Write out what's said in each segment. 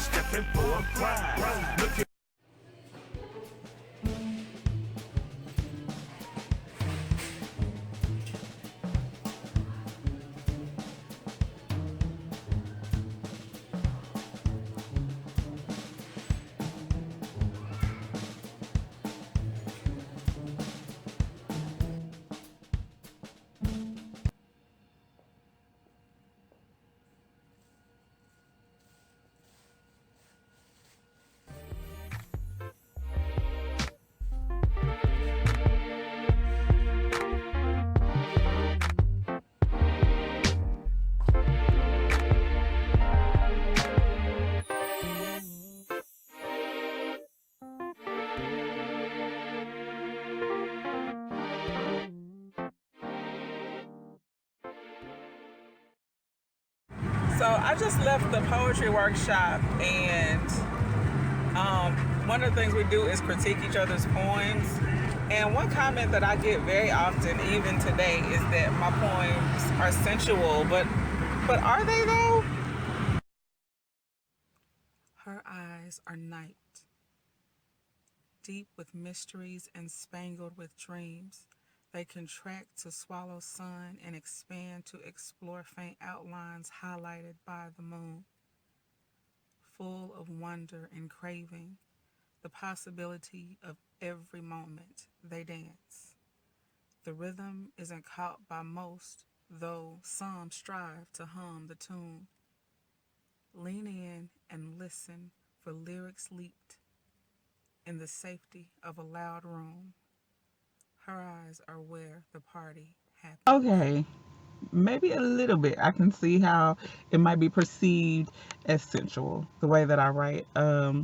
stepping for a prize. Look. So I just left the poetry workshop, and one of the things we do is critique each other's poems. And one comment that I get very often, even today, is that my poems are sensual, but are they though? Her eyes are night, deep with mysteries and spangled with dreams. They contract to swallow sun and expand to explore faint outlines highlighted by the moon. Full of wonder and craving, the possibility of every moment they dance. The rhythm isn't caught by most, though some strive to hum the tune. Lean in and listen for lyrics leaked in the safety of a loud room. Her eyes are where the party happens. Okay, maybe a little bit. I can see how it might be perceived as sensual, the way that I write. I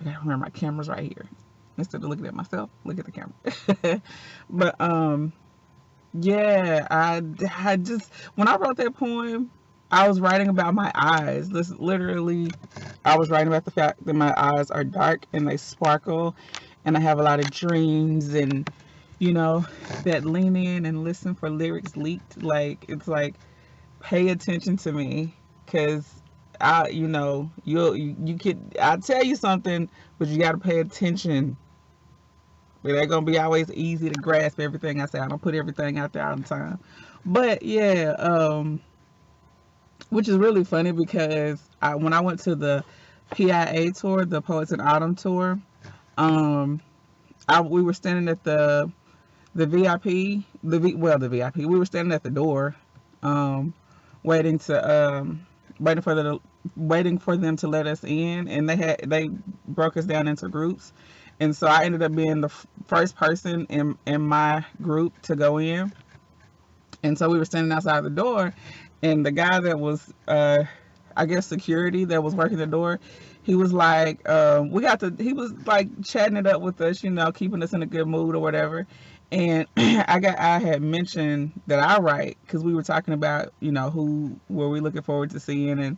gotta remember my camera's right here. Instead of looking at myself, look at the camera. But yeah, I just when I wrote that poem, I was writing about my eyes. This literally, I was writing about the fact that my eyes are dark and they sparkle, and I have a lot of dreams, and you know, that lean in and listen for lyrics leaked. Like it's like pay attention to me, cause you could I'll tell you something, but you gotta pay attention. It ain't gonna be always easy to grasp everything I say. I don't put everything out there all the time. But yeah, which is really funny because when I went to the PIA tour, the Poets in Autumn tour, um, we were standing at the VIP, the VIP. We were standing at the door, um, waiting to waiting for the waiting for them to let us in, and they broke us down into groups, and so I ended up being the first person in my group to go in, and so we were standing outside the door, and the guy that was I guess security that was working the door, he was like, he was like chatting it up with us, keeping us in a good mood or whatever. And I had mentioned that I write because we were talking about, who were we looking forward to seeing, and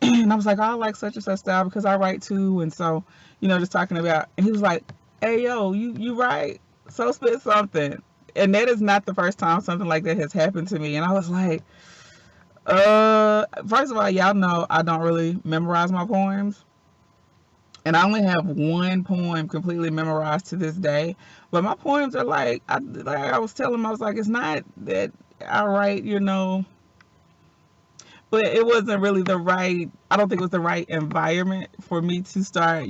and I was like, oh, I like such and such style because I write too, and so, just talking about, and he was like, hey yo, you write, so spit something. And that is not the first time something like that has happened to me, and I was like, first of all, y'all know I don't really memorize my poems. And I only have one poem completely memorized to this day. But my poems are like I was telling him, I was like, it's not that I write, but it wasn't really I don't think it was the right environment for me to start,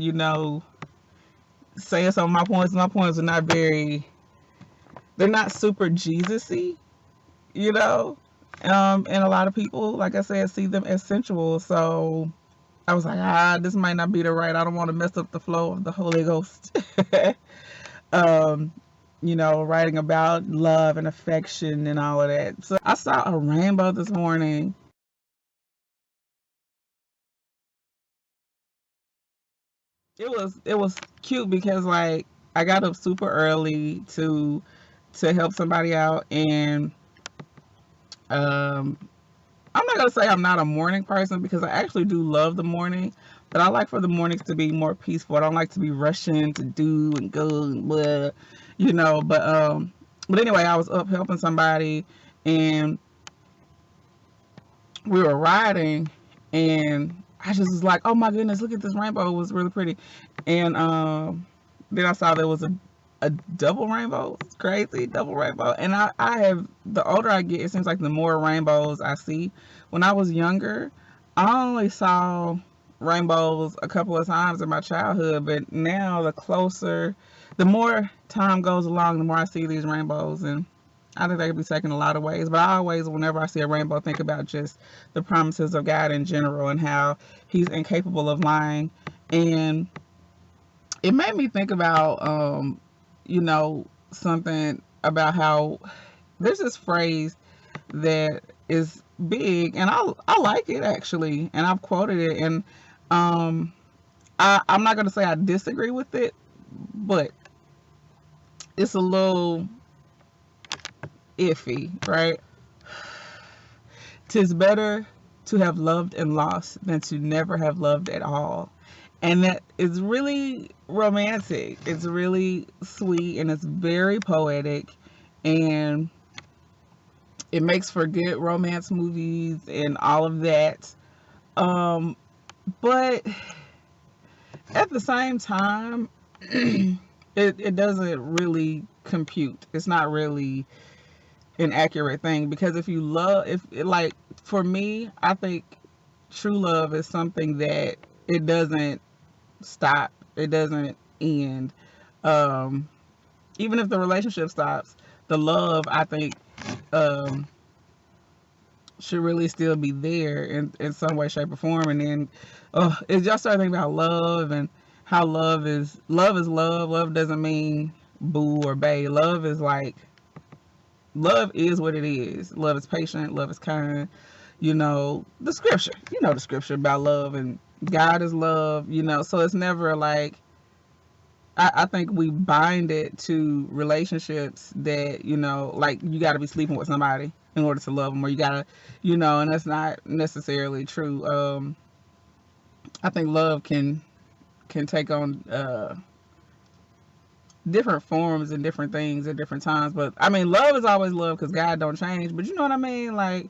saying some of my poems. My poems are not they're not super Jesus-y, you know? And a lot of people, like I said, see them as sensual. So I was like, this might not be the right. I don't want to mess up the flow of the Holy Ghost. um, writing about love and affection and all of that. So I saw a rainbow this morning. It was cute because like I got up super early to help somebody out, and um I'm not gonna say I'm not a morning person because I actually do love the morning, but I like for the mornings to be more peaceful. I don't like to be rushing to do and go and blah, but anyway, I was up helping somebody, and we were riding, and I just was like, oh my goodness, look at this rainbow. It was really pretty. And then I saw there was a double rainbow. It's crazy, double rainbow. And I have, the older I get, it seems like the more rainbows I see. When I was younger, I only saw rainbows a couple of times in my childhood, but now the more time goes along, the more I see these rainbows. And I think they can be taken a lot of ways, but I always, whenever I see a rainbow, think about just the promises of God in general and how He's incapable of lying. And it made me think about, something about how there's this phrase that is big, and I like it actually, and I've quoted it, and um, I'm not gonna say I disagree with it, but it's a little iffy, right? "'Tis better to have loved and lost than to never have loved at all." And that is really romantic. It's really sweet and it's very poetic. And it makes for good romance movies and all of that. But at the same time, it doesn't really compute. It's not really an accurate thing, because if you love, if like, for me, I think true love is something that it doesn't stop, it doesn't end. um Even if the relationship stops, the love, I think, um should really still be there in some way, shape, or form. And then it just started thinking about love and how love. Love doesn't mean boo or bae. Love is like, love is what it is. Love is patient, love is kind. The scripture, the scripture about love, and God is love, so it's never like, I think we bind it to relationships that, like, you got to be sleeping with somebody in order to love them, or you got to, and that's not necessarily true. I think love can take on different forms and different things at different times. But I mean, love is always love because God don't change. But you know what I mean? Like,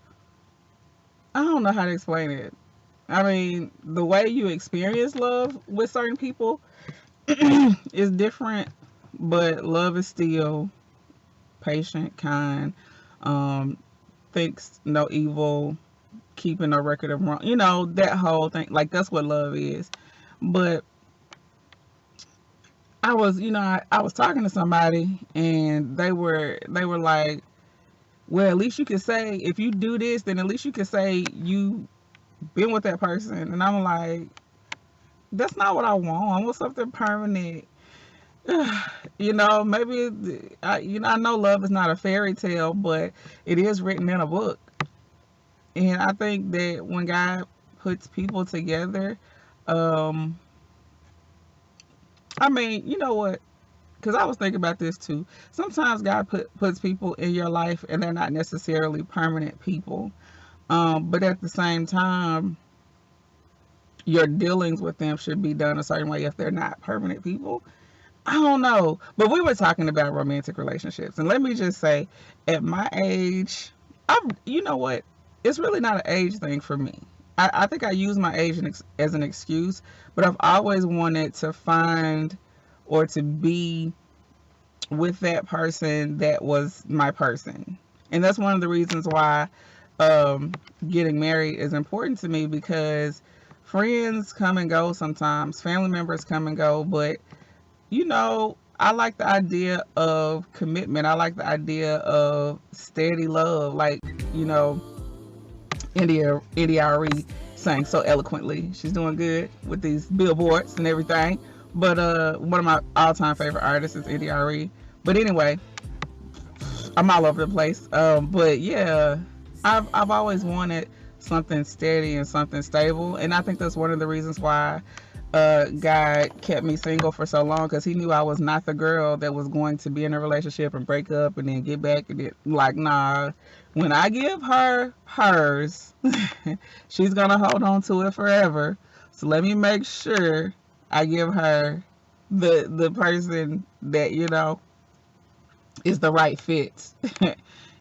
I don't know how to explain it. I mean, the way you experience love with certain people is different, but love is still patient, kind, um, thinks no evil, keeping no record of wrong. That whole thing. Like, that's what love is. But I was talking to somebody, and they were like, well, at least you could say, if you do this, then at least you could say you been with that person. And I'm like, that's not what I want. I want something permanent. Maybe I know love is not a fairy tale, but it is written in a book. And I think that when God puts people together, um, I mean, you know what? Because I was thinking about this too. Sometimes God puts people in your life, and they're not necessarily permanent people. But at the same time, your dealings with them should be done a certain way if they're not permanent people. I don't know. But we were talking about romantic relationships. And let me just say, at my age, you know what? It's really not an age thing for me. I think I use my age as an excuse, but I've always wanted to find or to be with that person that was my person. And that's one of the reasons why getting married is important to me, because friends come and go sometimes, family members come and go, but I like the idea of commitment. I like the idea of steady love. Like, India.Arie sang so eloquently. She's doing good with these billboards and everything. But one of my all-time favorite artists is India.Arie. But anyway, I'm all over the place. But yeah, I've always wanted something steady and something stable, and I think that's one of the reasons why God kept me single for so long, because He knew I was not the girl that was going to be in a relationship and break up and then get back, and like, nah. When I give her hers, she's gonna hold on to it forever. So let me make sure I give her the person that is the right fit.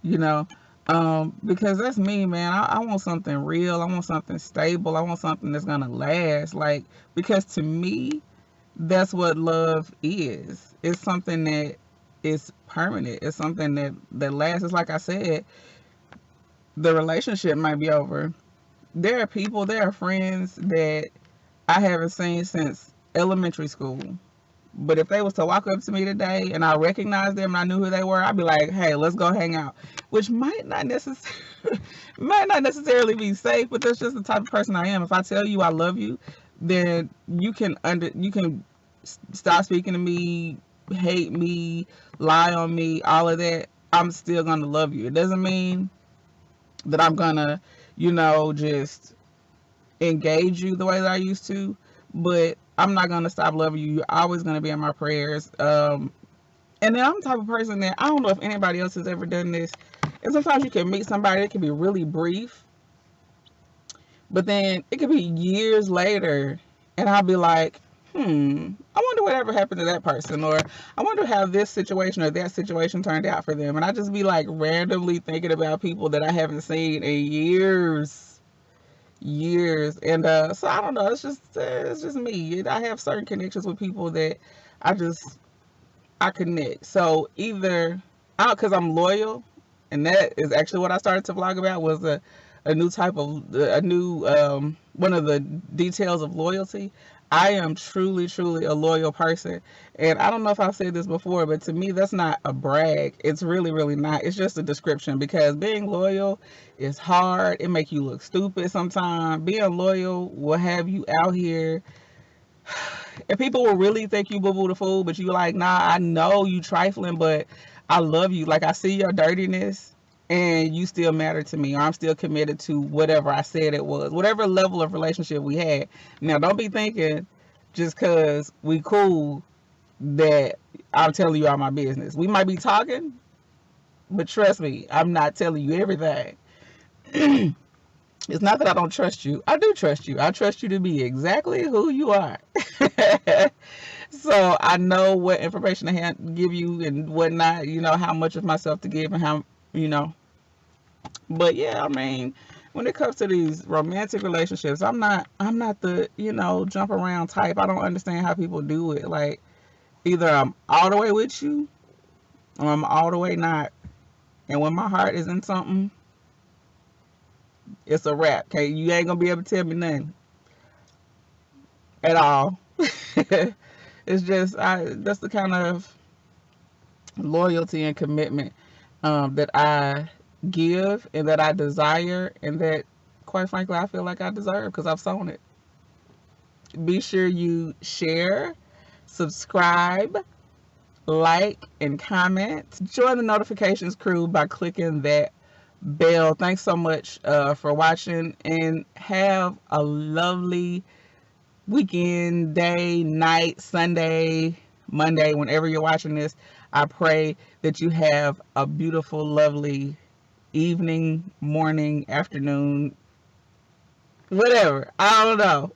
you know Because that's me, man. I want something real. I want something stable. I want something that's gonna last. Like, because to me, that's what love is. It's something that is permanent. It's something that lasts. It's like I said, the relationship might be over. There are people, there are friends that I haven't seen since elementary school. But if they was to walk up to me today and I recognized them and I knew who they were, I'd be like, "Hey, let's go hang out," which might not necessarily might not necessarily be safe, but that's just the type of person I am. If I tell you I love you, then you can stop speaking to me, hate me, lie on me, all of that. I'm still gonna love you. It doesn't mean that I'm gonna, just engage you the way that I used to, but I'm not gonna stop loving you. You're always gonna be in my prayers. And then I'm the type of person that I don't know if anybody else has ever done this. And sometimes you can meet somebody that can be really brief, but then it could be years later, and I'll be like, I wonder whatever happened to that person, or I wonder how this situation or that situation turned out for them. And I just be like randomly thinking about people that I haven't seen in years. And so I don't know, it's just me. I have certain connections with people that I just I connect. So either out because I'm loyal, and that is actually what I started to vlog about, was a new type of a new one of the details of loyalty. I am truly a loyal person, and I don't know if I've said this before, but to me that's not a brag. It's really not. It's just a description, because being loyal is hard. It make you look stupid sometimes. Being loyal will have you out here, and people will really think you boo boo the fool, but you like, nah, I know you trifling, but I love you. Like, I see your dirtiness, and you still matter to me, or I'm still committed to whatever I said it was, whatever level of relationship we had. Now, don't be thinking just because we cool that I'm telling you all my business. We might be talking, but trust me, I'm not telling you everything. It's not that I don't trust you. I do trust you. I trust you to be exactly who you are. So I know what information to give you and whatnot, how much of myself to give, and how, you know. But yeah, I mean, when it comes to these romantic relationships, I'm not the, jump around type. I don't understand how people do it. Like, either I'm all the way with you or I'm all the way not. And when my heart is in something, it's a wrap. Okay, you ain't gonna be able to tell me nothing at all. It's just that's the kind of loyalty and commitment that I give and that I desire, and that, quite frankly, I feel like I deserve because I've sown it. Be sure you share, subscribe, like, and comment. Join the notifications crew by clicking that bell. Thanks so much for watching, and have a lovely weekend, day, night, Sunday, Monday, whenever you're watching this. I pray that you have a beautiful, lovely evening, morning, afternoon, whatever. I don't know.